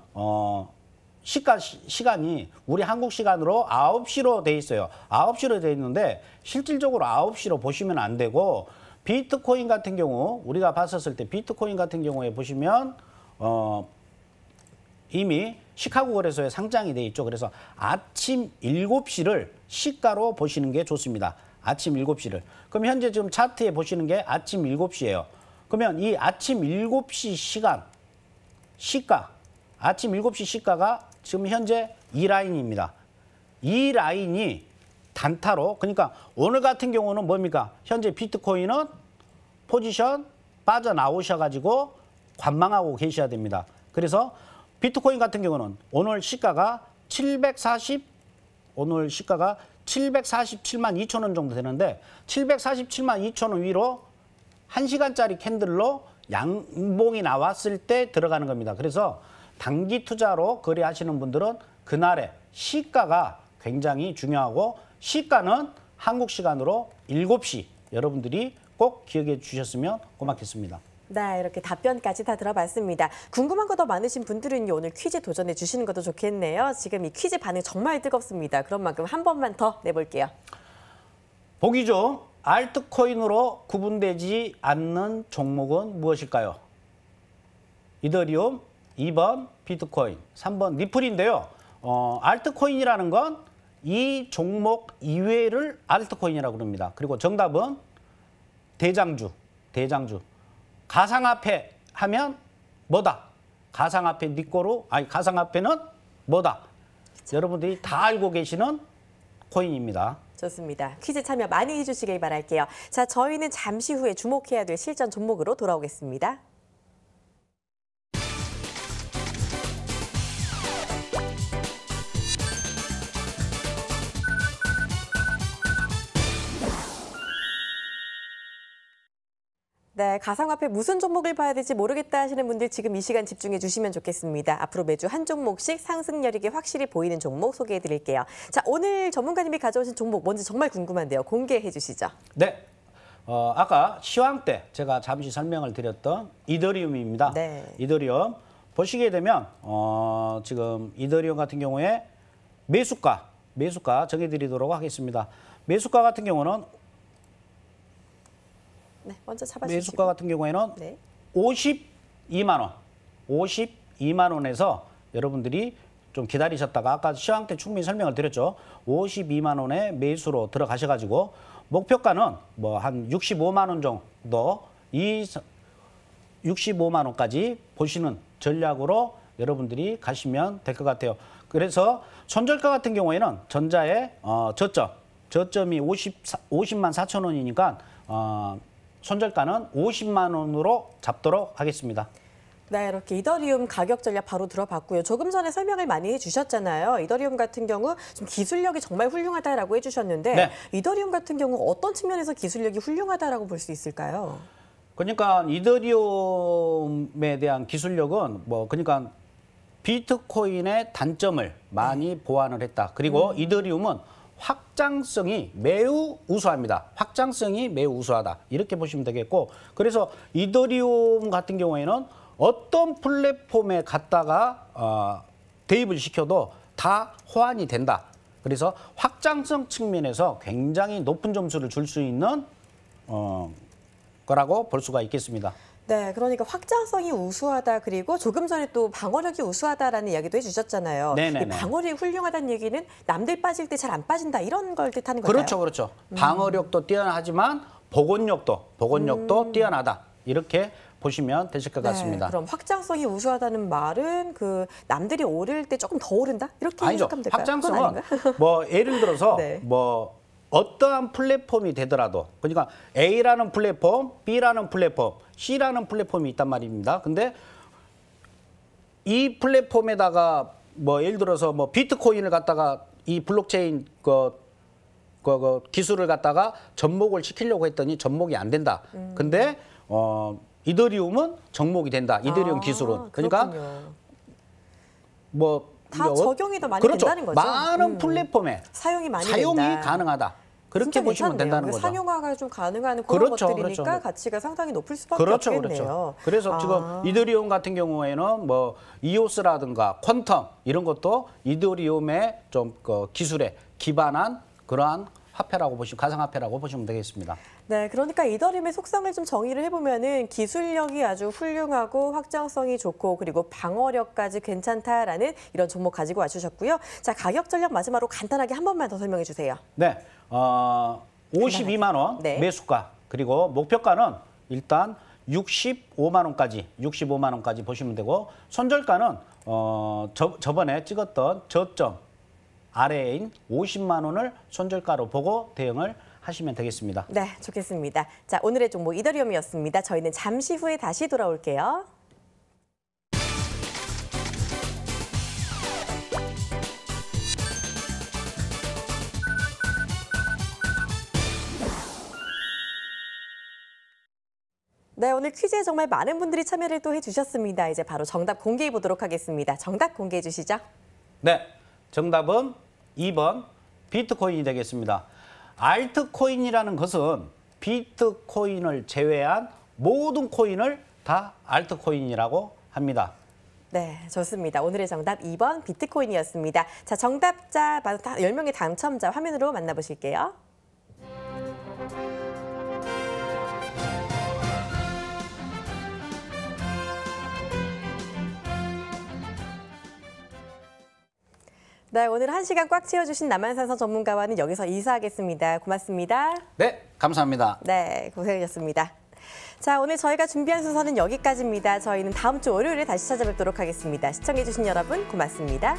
시간이 우리 한국 시간으로 9시로 돼 있어요. 9시로 돼 있는데 실질적으로 9시로 보시면 안 되고 비트코인 같은 경우 우리가 봤었을 때 비트코인 같은 경우에 보시면 이미 시카고 거래소에 상장이 돼 있죠. 그래서 아침 7시를 시가로 보시는 게 좋습니다. 아침 7시를. 그럼 현재 지금 차트에 보시는 게 아침 7시예요. 그러면 이 아침 7시 시간 시가 아침 7시 시가가 지금 현재 이 라인입니다. 이 라인이 단타로 그러니까 오늘 같은 경우는 뭡니까? 현재 비트코인은 포지션 빠져나오셔가지고 관망하고 계셔야 됩니다. 그래서 비트코인 같은 경우는 오늘 시가가 747만 2천 원 정도 되는데 747만 2천 원 위로 1시간짜리 캔들로 양봉이 나왔을 때 들어가는 겁니다. 그래서 단기 투자로 거래하시는 분들은 그날의 시가가 굉장히 중요하고 시가는 한국 시간으로 7시 여러분들이 꼭 기억해 주셨으면 고맙겠습니다. 네, 이렇게 답변까지 다 들어봤습니다. 궁금한 거 더 많으신 분들은요, 오늘 퀴즈 도전해 주시는 것도 좋겠네요. 지금 이 퀴즈 반응 정말 뜨겁습니다. 그런 만큼 한 번만 더 내볼게요. 보기 중 알트코인으로 구분되지 않는 종목은 무엇일까요? 이더리움, 2번 비트코인, 3번 리플인데요. 알트코인이라는 건 이 종목 이외를 알트코인이라고 그럽니다. 그리고 정답은 대장주. 가상화폐 하면 뭐다? 가상화폐 가상화폐는 뭐다? 여러분들이 다 알고 계시는 코인입니다. 좋습니다. 퀴즈 참여 많이 해주시길 바랄게요. 자, 저희는 잠시 후에 주목해야 될 실전 종목으로 돌아오겠습니다. 네, 가상화폐 무슨 종목을 봐야 될지 모르겠다 하시는 분들 지금 이 시간 집중해 주시면 좋겠습니다. 앞으로 매주 한 종목씩 상승 여력이 확실히 보이는 종목 소개해 드릴게요. 자, 오늘 전문가님이 가져오신 종목 뭔지 정말 궁금한데요. 공개해 주시죠. 네. 아까 시황 때 제가 잠시 설명을 드렸던 이더리움입니다. 네. 이더리움 보시게 되면 지금 이더리움 같은 경우에 매수가 정해드리도록 하겠습니다. 매수가 같은 경우는 네, 먼저 잡아주시고. 매수가 같은 경우에는 네. 52만 원, 52만 원에서 여러분들이 좀 기다리셨다가 아까 시황 때 충분히 설명을 드렸죠. 52만 원에 매수로 들어가셔가지고 목표가는 뭐 한 65만 원 정도, 이 65만 원까지 보시는 전략으로 여러분들이 가시면 될 것 같아요. 그래서 손절가 같은 경우에는 전자의 저점이 50만 4천 원이니까 손절가는 50만 원으로 잡도록 하겠습니다. 네, 이렇게 이더리움 가격 전략 바로 들어봤고요. 조금 전에 설명을 많이 해주셨잖아요. 이더리움 같은 경우 좀 기술력이 정말 훌륭하다라고 해주셨는데 네. 이더리움 같은 경우 어떤 측면에서 기술력이 훌륭하다라고 볼 수 있을까요? 그러니까 이더리움에 대한 기술력은 그러니까 비트코인의 단점을 많이 보완을 했다. 그리고 이더리움은 확장성이 매우 우수합니다. 확장성이 매우 우수하다. 이렇게 보시면 되겠고, 그래서 이더리움 같은 경우에는 어떤 플랫폼에 갖다가 대입을 시켜도 다 호환이 된다. 그래서 확장성 측면에서 굉장히 높은 점수를 줄 수 있는 거라고 볼 수가 있겠습니다. 네, 그러니까 확장성이 우수하다. 그리고 조금 전에 또 방어력이 우수하다라는 이야기도 해주셨잖아요. 네네네. 이 방어력이 훌륭하다는 얘기는 남들 빠질 때 잘 안 빠진다 이런 걸 뜻하는 걸까요? 그렇죠. 방어력도 뛰어나지만 복원력도 뛰어나다. 이렇게 보시면 되실 것 같습니다. 그럼 확장성이 우수하다는 말은 그 남들이 오를 때 조금 더 오른다? 이렇게 아니죠. 해석하면 될까요? 확장성은 예를 들어서 네. 어떠한 플랫폼이 되더라도, 그러니까 A라는 플랫폼, B라는 플랫폼, C라는 플랫폼이 있단 말입니다. 근데 이 플랫폼에다가 예를 들어서 비트코인을 갖다가 이 블록체인 기술을 갖다가 접목을 시키려고 했더니 접목이 안 된다. 근데 이더리움은 접목이 된다. 이더리움 기술은. 그러니까 다 적용이 더 많이 그렇죠. 된다는 거죠. 많은 플랫폼에 사용이 많이 사용이 된다. 가능하다. 그렇게 진짜 보시면 괜찮네요. 된다는 거죠. 상용화가 좀 가능한 그런 그렇죠, 것들이니까 그렇죠. 가치가 상당히 높을 수밖에 없겠네요. 그렇죠. 그래서 지금 이더리움 같은 경우에는 이오스라든가 퀀텀 이런 것도 이더리움의 좀 기술에 기반한 그러한 가상화폐라고 보시면 되겠습니다. 네, 그러니까 이더리움의 속성을 좀 정의를 해보면은 기술력이 아주 훌륭하고 확장성이 좋고 그리고 방어력까지 괜찮다라는 이런 종목 가지고 와주셨고요. 자, 가격 전략 마지막으로 간단하게 한 번만 더 설명해 주세요. 네, 52만 원 네. 매수가, 그리고 목표가는 일단 65만 원까지 보시면 되고, 손절가는 저번에 찍었던 저점 아래인 50만 원을 손절가로 보고 대응을 하시면 되겠습니다. 네, 좋겠습니다. 자, 오늘의 종목 이더리움이었습니다. 저희는 잠시 후에 다시 돌아올게요. 네, 오늘 퀴즈에 정말 많은 분들이 참여를 또 해주셨습니다. 이제 바로 정답 공개해 보도록 하겠습니다. 정답 공개해 주시죠. 네, 정답은 2번 비트코인이 되겠습니다. 알트코인이라는 것은 비트코인을 제외한 모든 코인을 다 알트코인이라고 합니다. 네, 좋습니다. 오늘의 정답 2번 비트코인이었습니다. 자, 정답자 10명의 당첨자 화면으로 만나보실게요. 네, 오늘 1시간 꽉 채워주신 남한산성 전문가와는 여기서 인사하겠습니다. 고맙습니다. 네, 감사합니다. 네, 고생하셨습니다. 자, 오늘 저희가 준비한 순서는 여기까지입니다. 저희는 다음 주 월요일에 다시 찾아뵙도록 하겠습니다. 시청해주신 여러분 고맙습니다.